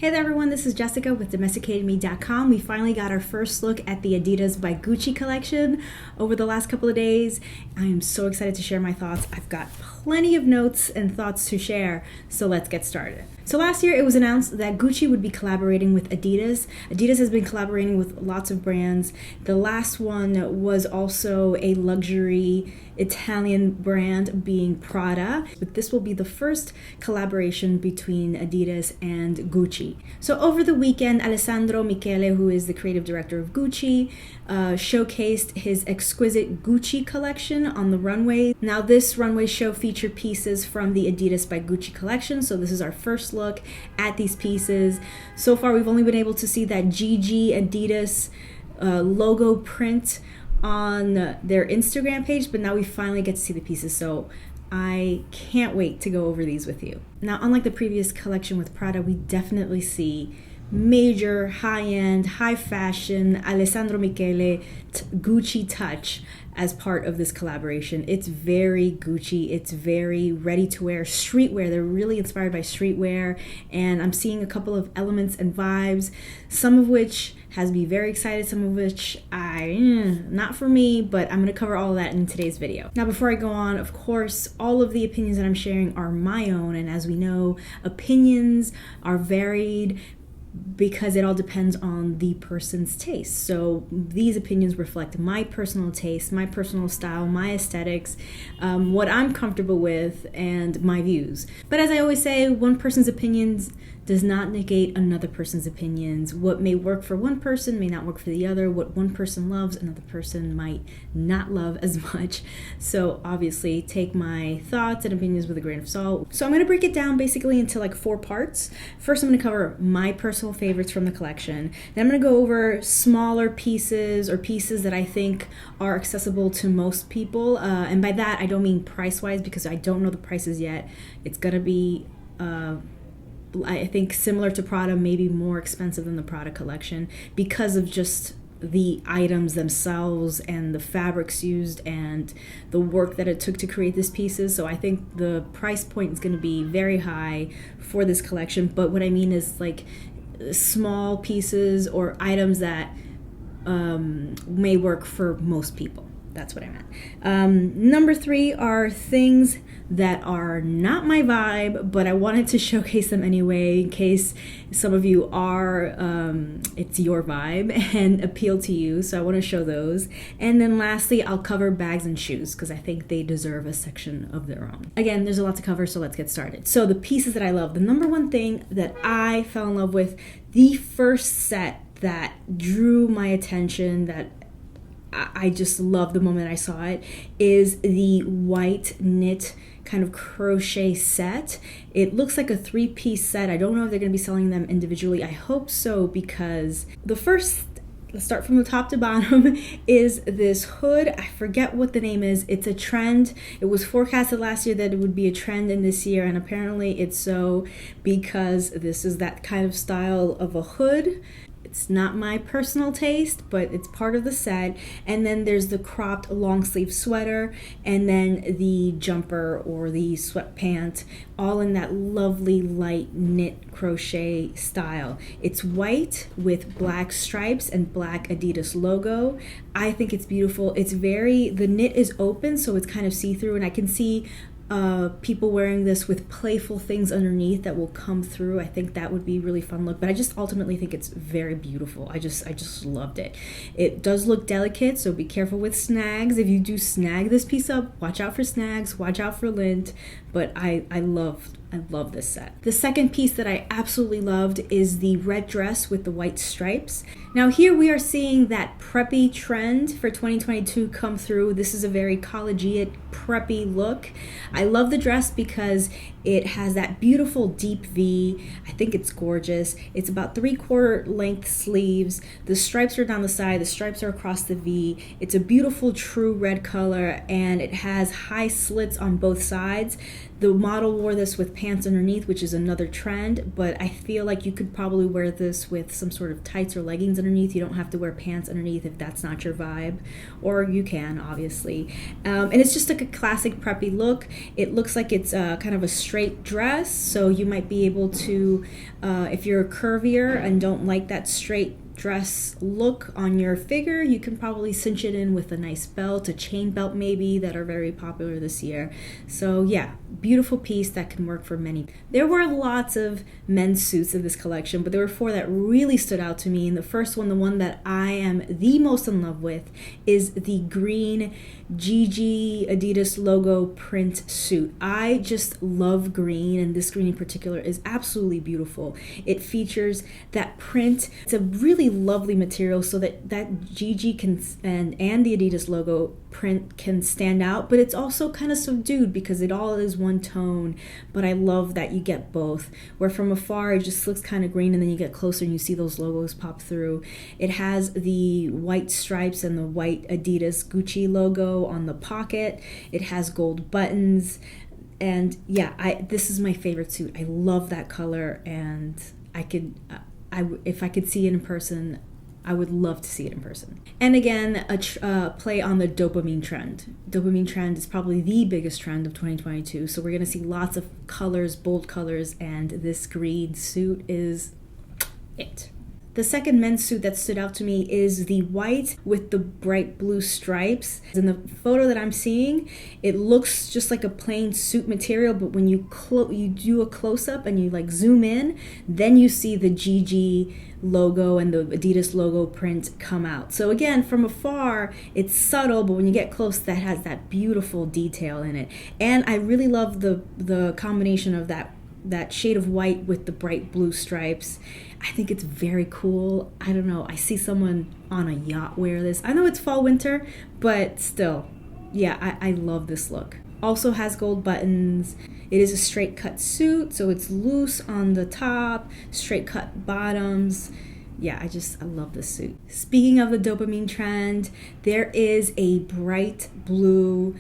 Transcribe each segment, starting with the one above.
Hey there everyone, this is Jessica with DomesticatedMe.com. We finally got our first look at the Adidas by Gucci collection over the last couple of days. I am so excited to share my thoughts. I've got plenty of notes and thoughts to share, so let's get started. So last year it was announced that Gucci would be collaborating with Adidas. Adidas has been collaborating with lots of brands. The last one was also a luxury Italian brand, being Prada, but this will be the first collaboration between Adidas and Gucci. So over the weekend, Alessandro Michele, who is the creative director of Gucci, showcased his Exquisite Gucci collection on the runway. Now this runway show featured pieces from the Adidas by Gucci collection, so this is our first look at these pieces. So far we've only been able to see that GG Adidas logo print on their Instagram page, but now we finally get to see the pieces, so I can't wait to go over these with you. Now, unlike the previous collection with Prada, we definitely see major, high-end, high fashion Alessandro Michele Gucci touch as part of this collaboration. It's very Gucci, it's very ready-to-wear streetwear. They're really inspired by streetwear, and I'm seeing a couple of elements and vibes, some of which has me very excited, some of which not for me, but I'm going to cover all of that in today's video. Now, before I go on, of course, all of the opinions that I'm sharing are my own, and as we know, opinions are varied because it all depends on the person's taste. So these opinions reflect my personal taste, my personal style, my aesthetics, what I'm comfortable with, and my views. But as I always say, one person's opinions does not negate another person's opinions. What may work for one person may not work for the other. What one person loves, another person might not love as much. So obviously take my thoughts and opinions with a grain of salt. So I'm going to break it down basically into like 4 parts. First, I'm going to cover my personal favorites from the collection. Then I'm going to go over smaller pieces or pieces that I think are accessible to most people. And by that, I don't mean price-wise because I don't know the prices yet. It's going to be I think similar to Prada, maybe more expensive than the Prada collection because of just the items themselves and the fabrics used and the work that it took to create these pieces. So I think the price point is going to be very high for this collection. But what I mean is like small pieces or items that may work for most people. That's what I meant. Number 3 are things that are not my vibe, but I wanted to showcase them anyway in case some of you are, it's your vibe and appeal to you. So I want to show those. And then lastly, I'll cover bags and shoes because I think they deserve a section of their own. Again, there's a lot to cover, so let's get started. So the pieces that I love, the number one thing that I fell in love with, the first set that drew my attention, that I just loved the moment I saw it, is the white knit kind of crochet set. It looks like a 3-piece set. I don't know if they're going to be selling them individually. I hope so, because the first, let's start from the top to bottom, is this hood. I forget what the name is. It's a trend. It was forecasted last year that it would be a trend in this year, and apparently it's so because this is that kind of style of a hood. It's not my personal taste, but it's part of the set. And then there's the cropped long sleeve sweater, and then the jumper or the sweatpant, all in that lovely light knit crochet style. It's white with black stripes and black Adidas logo. I think it's beautiful. It's the knit is open, so it's kind of see-through, and I can see people wearing this with playful things underneath that will come through. I think that would be a really fun look, but I just ultimately think it's very beautiful. I just loved it. It does look delicate, so be careful with snags. If you do snag this piece up, watch out for snags, watch out for lint, but I love this set. The second piece that I absolutely loved is the red dress with the white stripes. Now here we are seeing that preppy trend for 2022 come through. This is a very collegiate, preppy look. I love the dress because it has that beautiful deep V. I think it's gorgeous. It's about 3/4 length sleeves. The stripes are down the side, the stripes are across the V. It's a beautiful true red color, and it has high slits on both sides. The model wore this with pants underneath, which is another trend, but I feel like you could probably wear this with some sort of tights or leggings underneath. You don't have to wear pants underneath if that's not your vibe, or you can, obviously. And it's just like a classic preppy look. It looks like it's kind of a straight dress, so you might be able to, if you're curvier and don't like that straight dress look on your figure, you can probably cinch it in with a nice belt, a chain belt maybe, that are very popular this year. So yeah, beautiful piece that can work for many. There were lots of men's suits in this collection, but there were 4 that really stood out to me. And the first one, the one that I am the most in love with, is the green GG Adidas logo print suit. I just love green, and this green in particular is absolutely beautiful. It features that print. It's a really lovely material, so that GG can and the Adidas logo print can stand out, but it's also kind of subdued because it all is one tone. But I love that you get both, where from afar it just looks kind of green, and then you get closer and you see those logos pop through. It has the white stripes and the white Adidas Gucci logo on the pocket. It has gold buttons, and yeah, this is my favorite suit. I love that color, and if I could see it in person, I would love to see it in person. And again, a play on the dopamine trend. Dopamine trend is probably the biggest trend of 2022. So we're going to see lots of colors, bold colors, and this green suit is it. The second men's suit that stood out to me is the white with the bright blue stripes. In the photo that I'm seeing, it looks just like a plain suit material, but when you do a close-up and you like zoom in, then you see the GG logo and the Adidas logo print come out. So again, from afar, it's subtle, but when you get close, that has that beautiful detail in it. And I really love the combination of that shade of white with the bright blue stripes. I think it's very cool. I don't know, I see someone on a yacht wear this. I know it's fall winter, but still, yeah, I love this look. Also has gold buttons. It is a straight cut suit, so it's loose on the top, straight cut bottoms. Yeah, I love this suit. Speaking of the dopamine trend, there is a bright blue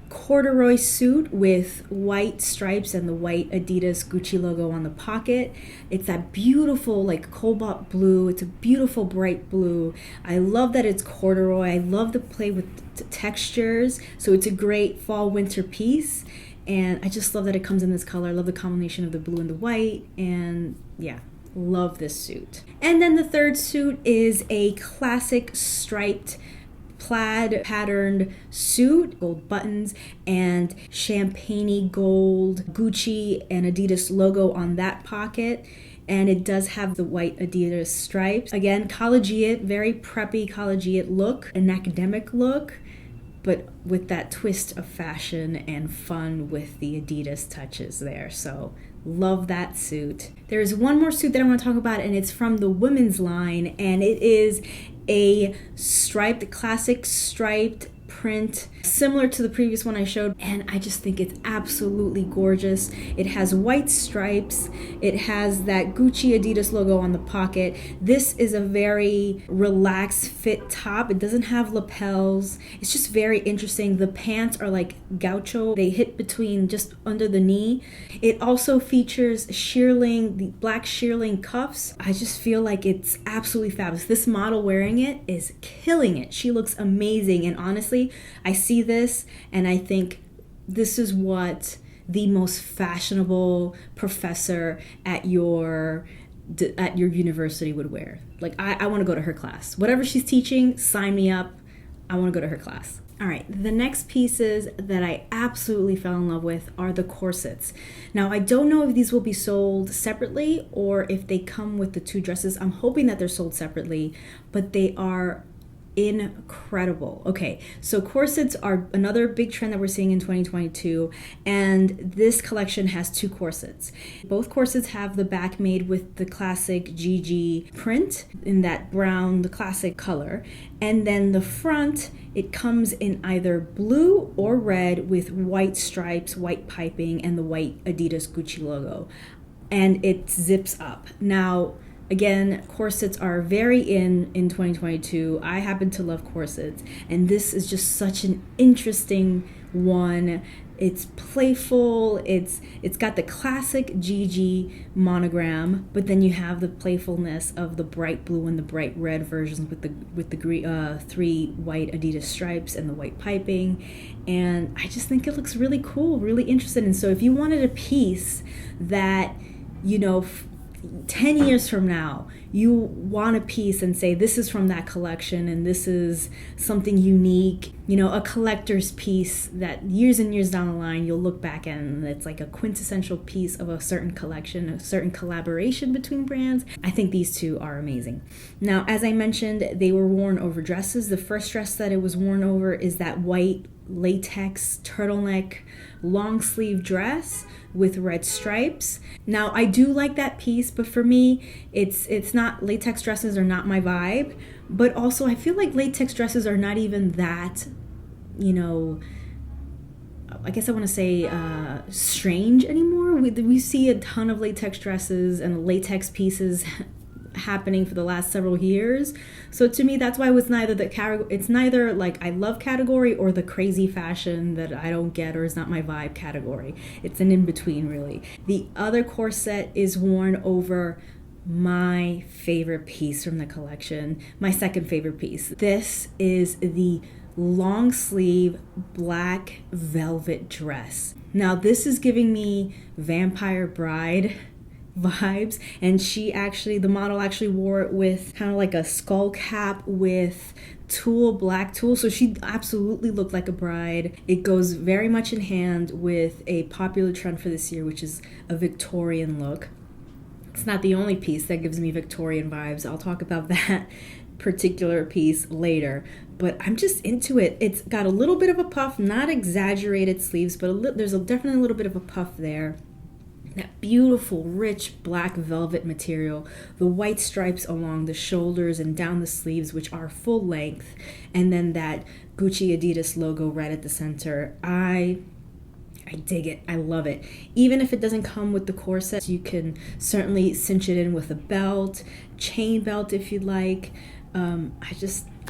corduroy suit with white stripes and the white Adidas Gucci logo on the pocket. It's that beautiful like cobalt blue. It's a beautiful bright blue. I love that it's corduroy. I love the play with textures. So it's a great fall winter piece. And I just love that it comes in this color. I love the combination of the blue and the white. And yeah, love this suit. And then the third suit is a classic striped plaid patterned suit, gold buttons and champagne gold Gucci and Adidas logo on that pocket. And it does have the white Adidas stripes. Again, collegiate, very preppy collegiate look, an academic look, but with that twist of fashion and fun with the Adidas touches there. So love that suit. There's one more suit that I want to talk about, and it's from the women's line, and it is a classic striped print, similar to the previous one I showed, and I just think it's absolutely gorgeous. It has white stripes. It has that Gucci Adidas logo on the pocket. This is a very relaxed fit top. It doesn't have lapels. It's just very interesting. The pants are like gaucho. They hit between just under the knee. It also features shearling, the black shearling cuffs. I just feel like it's absolutely fabulous. This model wearing it is killing it. She looks amazing, and honestly, I see this and I think this is what the most fashionable professor at your university would wear. Like, I want to go to her class. Whatever she's teaching, sign me up. I want to go to her class. All right, the next pieces that I absolutely fell in love with are the corsets. Now, I don't know if these will be sold separately or if they come with the 2 dresses. I'm hoping that they're sold separately, but they are incredible. Okay, so corsets are another big trend that we're seeing in 2022, and this collection has 2 corsets. Both corsets have the back made with the classic GG print in that brown, the classic color, and then the front, it comes in either blue or red with white stripes, white piping, and the white Adidas Gucci logo, and it zips up. Now, again, corsets are very in 2022. I happen to love corsets, and this is just such an interesting one. It's playful. It's got the classic Gigi monogram, but then you have the playfulness of the bright blue and the bright red versions with the 3 white Adidas stripes and the white piping. And I just think it looks really cool, really interesting. And so if you wanted a piece that, 10 years from now, you want a piece and say, this is from that collection and this is something unique, a collector's piece that years and years down the line, you'll look back at and it's like a quintessential piece of a certain collection, a certain collaboration between brands. I think these two are amazing. Now, as I mentioned, they were worn over dresses. The first dress that it was worn over is that white latex turtleneck long sleeve dress with red stripes. Now, I do like that piece, but for me, it's not, latex dresses are not my vibe, but also I feel like latex dresses are not even that, I guess I want to say strange anymore. We see a ton of latex dresses and latex pieces happening for the last several years. So to me, that's why it's neither like I love category or the crazy fashion that I don't get or is not my vibe category. It's an in-between, really. The other corset is worn over my favorite piece from the collection, my second favorite piece. This is the long sleeve black velvet dress. Now, this is giving me Vampire Bride vibes, and the model actually wore it with kind of like a skull cap with black tulle, so she absolutely looked like a bride. It goes very much in hand with a popular trend for this year, which is a Victorian look. It's not the only piece that gives me Victorian vibes. I'll talk about that particular piece later, but I'm just into it. It's got a little bit of a puff, not exaggerated sleeves, but there's definitely a little bit of a puff there. That beautiful, rich black velvet material, the white stripes along the shoulders and down the sleeves, which are full length, and then that Gucci Adidas logo right at the center. I dig it. I love it. Even if it doesn't come with the corset, you can certainly cinch it in with a belt, chain belt if you'd like.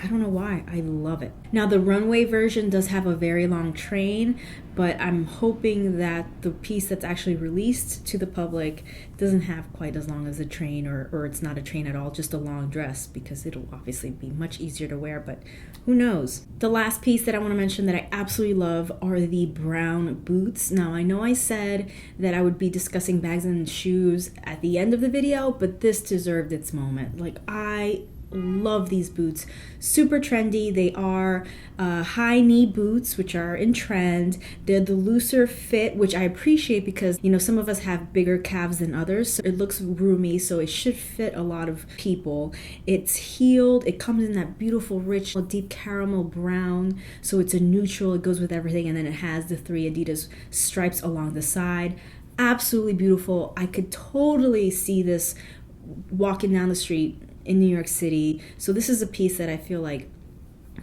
I don't know why. I love it. Now, the runway version does have a very long train, but I'm hoping that the piece that's actually released to the public doesn't have quite as long as a train, or it's not a train at all, just a long dress, because it'll obviously be much easier to wear, but who knows? The last piece that I want to mention that I absolutely love are the brown boots. Now, I know I said that I would be discussing bags and shoes at the end of the video, but this deserved its moment. Like, I love these boots. Super trendy. They are high knee boots, which are in trend. They're the looser fit, which I appreciate because, some of us have bigger calves than others. So it looks roomy, so it should fit a lot of people. It's heeled. It comes in that beautiful, rich, deep caramel brown. So it's a neutral. It goes with everything. And then it has the 3 Adidas stripes along the side. Absolutely beautiful. I could totally see this walking down the street in New York City. So this is a piece that I feel like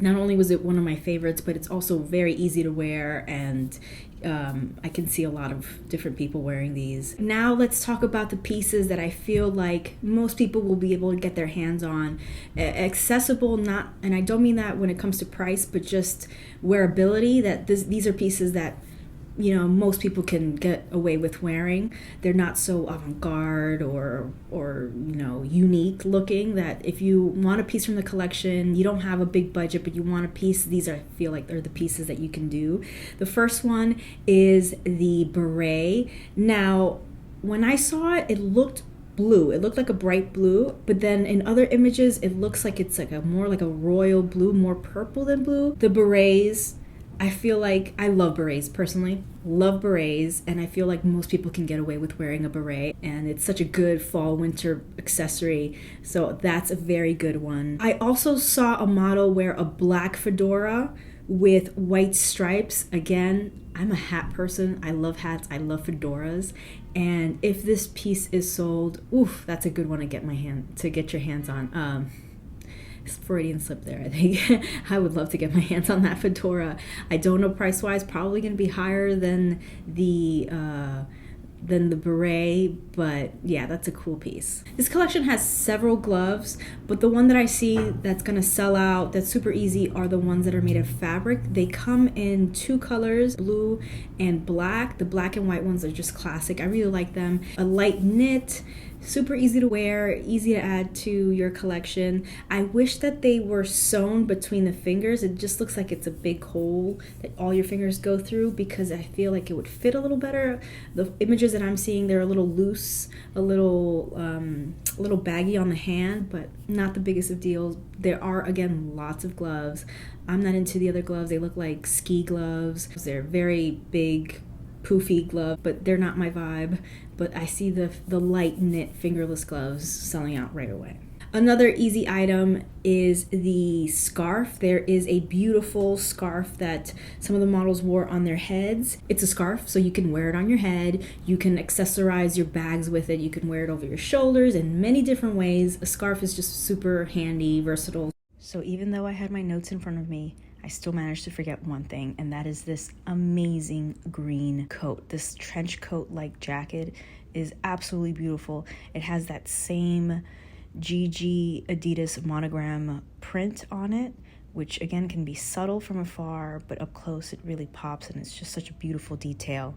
not only was it one of my favorites, but it's also very easy to wear, and I can see a lot of different people wearing these. Now let's talk about the pieces that I feel like most people will be able to get their hands on. Accessible, and I don't mean that when it comes to price, but just wearability, that these are pieces that most people can get away with wearing. They're not so avant-garde or unique looking, that if you want a piece from the collection, you don't have a big budget, but you want a piece, I feel like they're the pieces that you can do. The first one is the beret. Now, when I saw it, it looked blue. It looked like a bright blue, but then in other images, it looks like it's like more like a royal blue, more purple than blue. The berets, I feel like I love berets personally, love berets, and I feel like most people can get away with wearing a beret, and it's such a good fall winter accessory, so that's a very good one. I also saw a model wear a black fedora with white stripes. Again, I'm a hat person. I love hats. I love fedoras, and if this piece is sold, oof, that's a good one to get your hands on. Freudian slip there, I think. I would love to get my hands on that fedora. I don't know price-wise, probably going to be higher than the than the beret, but yeah, that's a cool piece. This collection has several gloves, but the one that I see that's gonna sell out, that's super easy, are the ones that are made of fabric. They come in two colors, blue and black. The black and white ones are just classic. I really like them. A light knit, super easy to wear, easy to add to your collection. I wish that they were sewn between the fingers. It just looks like it's a big hole that all your fingers go through, because I feel like it would fit a little better. The images that I'm seeing, they're a little loose, a little baggy on the hand, but not the biggest of deals. There are, again, lots of gloves. I'm not into the other gloves. They look like ski gloves. They're very big, poofy glove, but they're not my vibe. But I see the light knit fingerless gloves selling out right away. Another easy item is the scarf. There is a beautiful scarf that some of the models wore on their heads. It's a scarf, so you can wear it on your head. You can accessorize your bags with it. You can wear it over your shoulders in many different ways. A scarf is just super handy, versatile. So even though I had my notes in front of me, I still managed to forget one thing, and that is this amazing green coat. This trench coat-like jacket is absolutely beautiful. It has that same GG Adidas monogram print on it, which again can be subtle from afar, but up close it really pops, and it's just such a beautiful detail.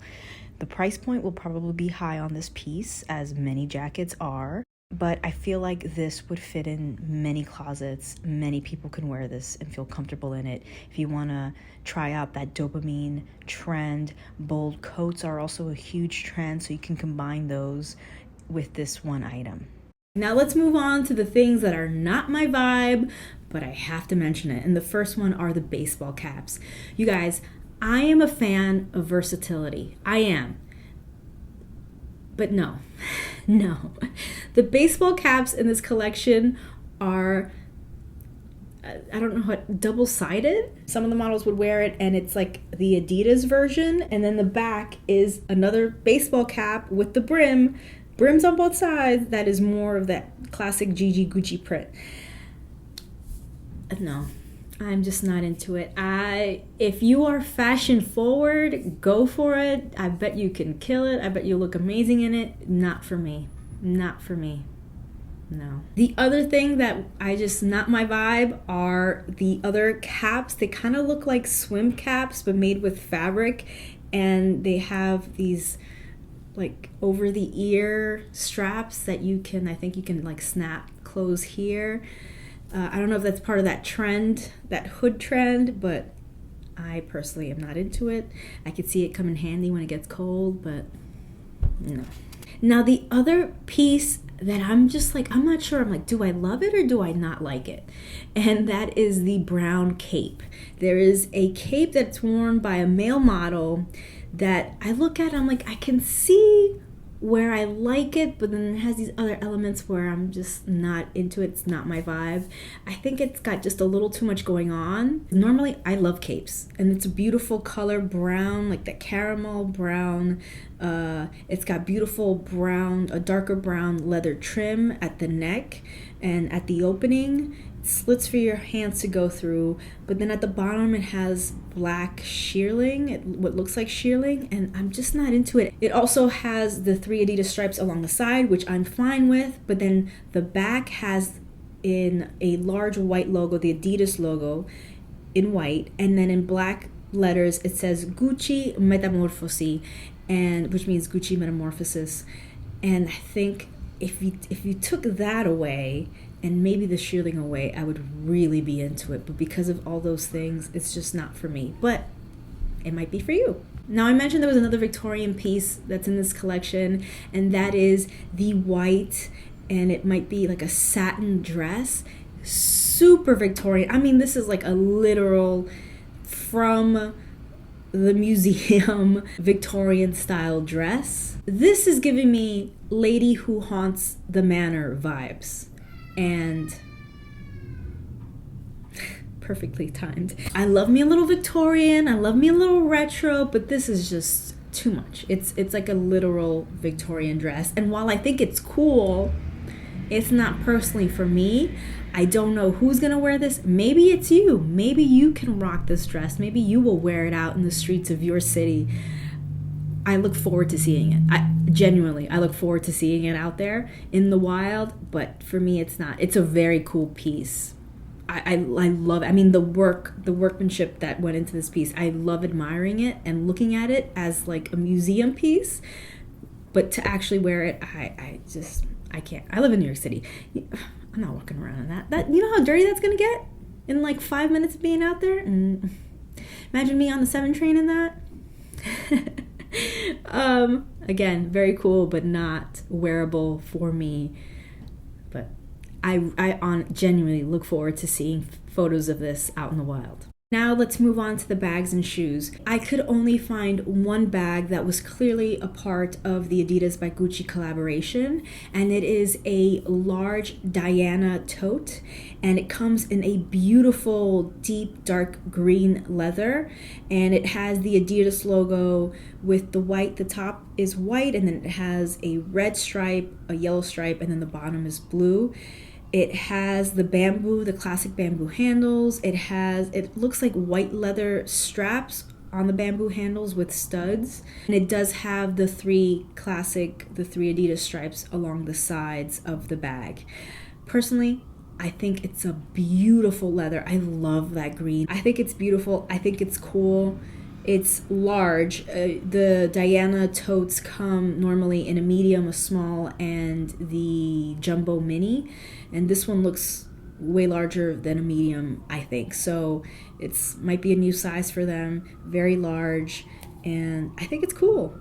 The price point will probably be high on this piece, as many jackets are. But I feel like this would fit in many closets. Many people can wear this and feel comfortable in it. If you want to try out that dopamine trend, bold coats are also a huge trend, so you can combine those with this one item. Now let's move on to the things that are not my vibe, but I have to mention it. And the first one are the baseball caps. You guys, I am a fan of versatility. I am. But no. The baseball caps in this collection are, I don't know what, double-sided. Some of the models would wear it and it's like the Adidas version, and then the back is another baseball cap with the brims on both sides. That is more of that classic GG Gucci print. No, I'm just not into it. If you are fashion forward, go for it. I bet you can kill it. I bet you look amazing in it. Not for me. No. The other thing that not my vibe are the other caps. They kind of look like swim caps, but made with fabric, and they have these like over the ear straps that I think you can like snap close here. I don't know if that's part of that trend, that hood trend, but I personally am not into it. I could see it come in handy when it gets cold, but no. Now the other piece that I'm not sure, I'm like, do I love it or do I not like it? And that is the brown cape. There is a cape that's worn by a male model that I look at, I'm like, I can see where I like it, but then it has these other elements where I'm just not into it. It's not my vibe. I think it's got just a little too much going on. Normally, I love capes, and it's a beautiful color, brown, like the caramel brown. It's got beautiful brown, a darker brown leather trim at the neck and at the opening. Slits for your hands to go through, but then at the bottom it has black shearling, what looks like shearling, and I'm just not into it. It also has the 3 Adidas stripes along the side, which I'm fine with, but then the back has in a large white logo, the Adidas logo in white, and then in black letters it says Gucci Metamorphosi, and which means Gucci Metamorphosis. And I think if you took that away and maybe the shearling away, I would really be into it. But because of all those things, it's just not for me. But it might be for you. Now, I mentioned there was another Victorian piece that's in this collection, and that is the white, and it might be like a satin dress. Super Victorian. I mean, this is like a literal from the museum Victorian style dress. This is giving me Lady Who Haunts the Manor vibes. And perfectly timed. I love me a little Victorian, I love me a little retro, but this is just too much. It's like a literal Victorian dress. And while I think it's cool, it's not personally for me. I don't know who's gonna wear this. Maybe it's you. Maybe you can rock this dress. Maybe you will wear it out in the streets of your city. I look forward to seeing it. I look forward to seeing it out there in the wild, but for me it's not. It's a very cool piece. I love it. I mean, the workmanship that went into this piece, I love admiring it and looking at it as like a museum piece, but to actually wear it, I can't. I live in New York City. I'm not walking around in that. You know how dirty that's gonna get in like 5 minutes of being out there? And imagine me on the 7 train in that. Again, very cool, but not wearable for me. But I genuinely look forward to seeing photos of this out in the wild. Now let's move on to the bags and shoes. I could only find one bag that was clearly a part of the Adidas by Gucci collaboration, and it is a large Diana tote, and it comes in a beautiful deep dark green leather, and it has the Adidas logo with the white. The top is white, and then it has a red stripe, a yellow stripe, and then the bottom is blue. It has the bamboo, the classic bamboo handles. It looks like white leather straps on the bamboo handles with studs. And it does have the three Adidas stripes along the sides of the bag. Personally, I think it's a beautiful leather. I love that green. I think it's beautiful. I think it's cool. It's large. The Diana totes come normally in a medium, a small, and the jumbo mini. And this one looks way larger than a medium, I think. So it's might be a new size for them. Very large. And I think it's cool.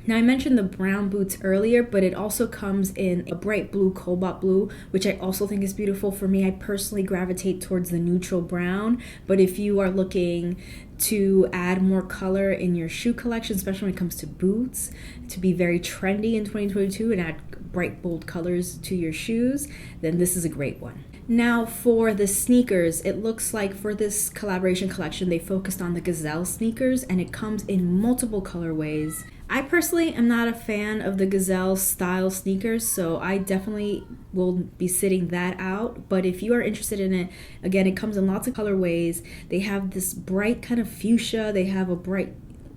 Now, I mentioned the brown boots earlier, but it also comes in a bright blue, cobalt blue, which I also think is beautiful. For me, I personally gravitate towards the neutral brown, but if you are looking to add more color in your shoe collection, especially when it comes to boots, to be very trendy in 2022 and add bright, bold colors to your shoes, then this is a great one. Now for the sneakers, it looks like for this collaboration collection, they focused on the Gazelle sneakers, and it comes in multiple colorways. I personally am not a fan of the Gazelle style sneakers, so I definitely will be sitting that out. But if you are interested in it, again, it comes in lots of colorways. They have this bright kind of fuchsia. They have a bright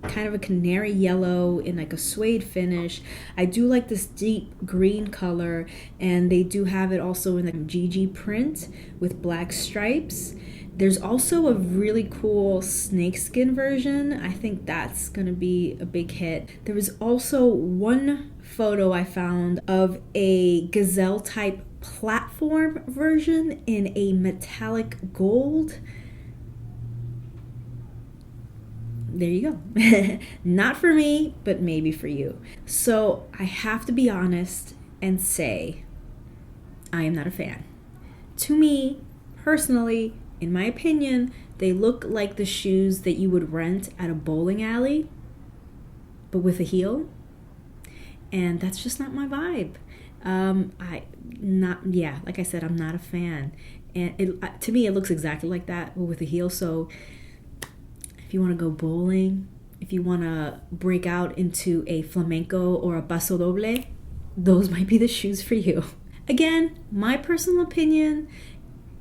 kind of a canary yellow in like a suede finish. I do like this deep green color, and they do have it also in the GG print with black stripes. There's also a really cool snakeskin version. I think that's gonna be a big hit. There was also one photo I found of a gazelle type platform version in a metallic gold. There you go. Not for me, but maybe for you. So I have to be honest and say I am not a fan. To me, personally, in my opinion, they look like the shoes that you would rent at a bowling alley, but with a heel. And that's just not my vibe. Like I said, I'm not a fan. And to me, it looks exactly like that, but with a heel. So if you want to go bowling, if you want to break out into a flamenco or a paso doble, those might be the shoes for you. Again, my personal opinion.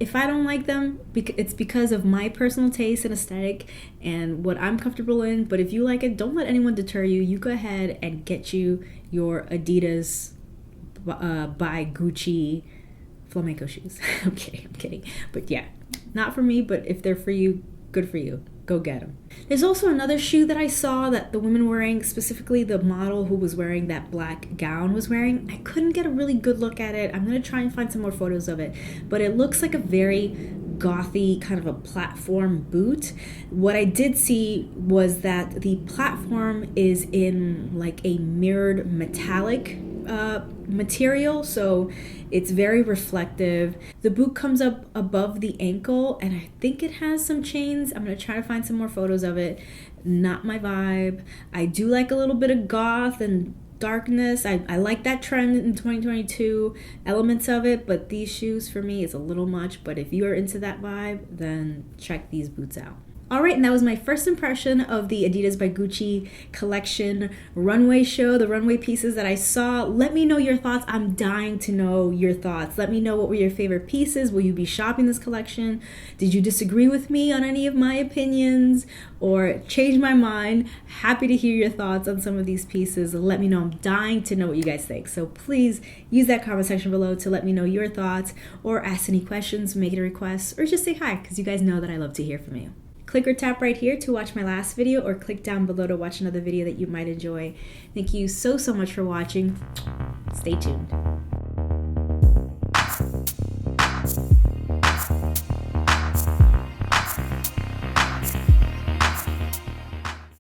If I don't like them, it's because of my personal taste and aesthetic and what I'm comfortable in. But if you like it, don't let anyone deter you. You go ahead and get you your Adidas by Gucci flamenco shoes. I'm kidding. But yeah, not for me, but if they're for you, good for you. Go get them. There's also another shoe that I saw that the women wearing, specifically the model who was wearing that black gown was wearing. I couldn't get a really good look at it. I'm going to try and find some more photos of it. But it looks like a very gothy kind of a platform boot. What I did see was that the platform is in like a mirrored metallic material, so it's very reflective. The boot comes up above the ankle, and I think it has some chains. I'm gonna try to find some more photos of it. Not my vibe. I do like a little bit of goth and darkness. I like that trend in 2022, elements of it, but these shoes for me is a little much. But if you are into that vibe, then check these boots out. All right, and that was my first impression of the Adidas by Gucci collection runway show, the runway pieces that I saw. Let me know your thoughts. I'm dying to know your thoughts. Let me know what were your favorite pieces. Will you be shopping this collection? Did you disagree with me on any of my opinions or change my mind? Happy to hear your thoughts on some of these pieces. Let me know. I'm dying to know what you guys think. So please use that comment section below to let me know your thoughts or ask any questions, make it a request, or just say hi, because you guys know that I love to hear from you. Click or tap right here to watch my last video, or click down below to watch another video that you might enjoy. Thank you so much for watching. Stay tuned.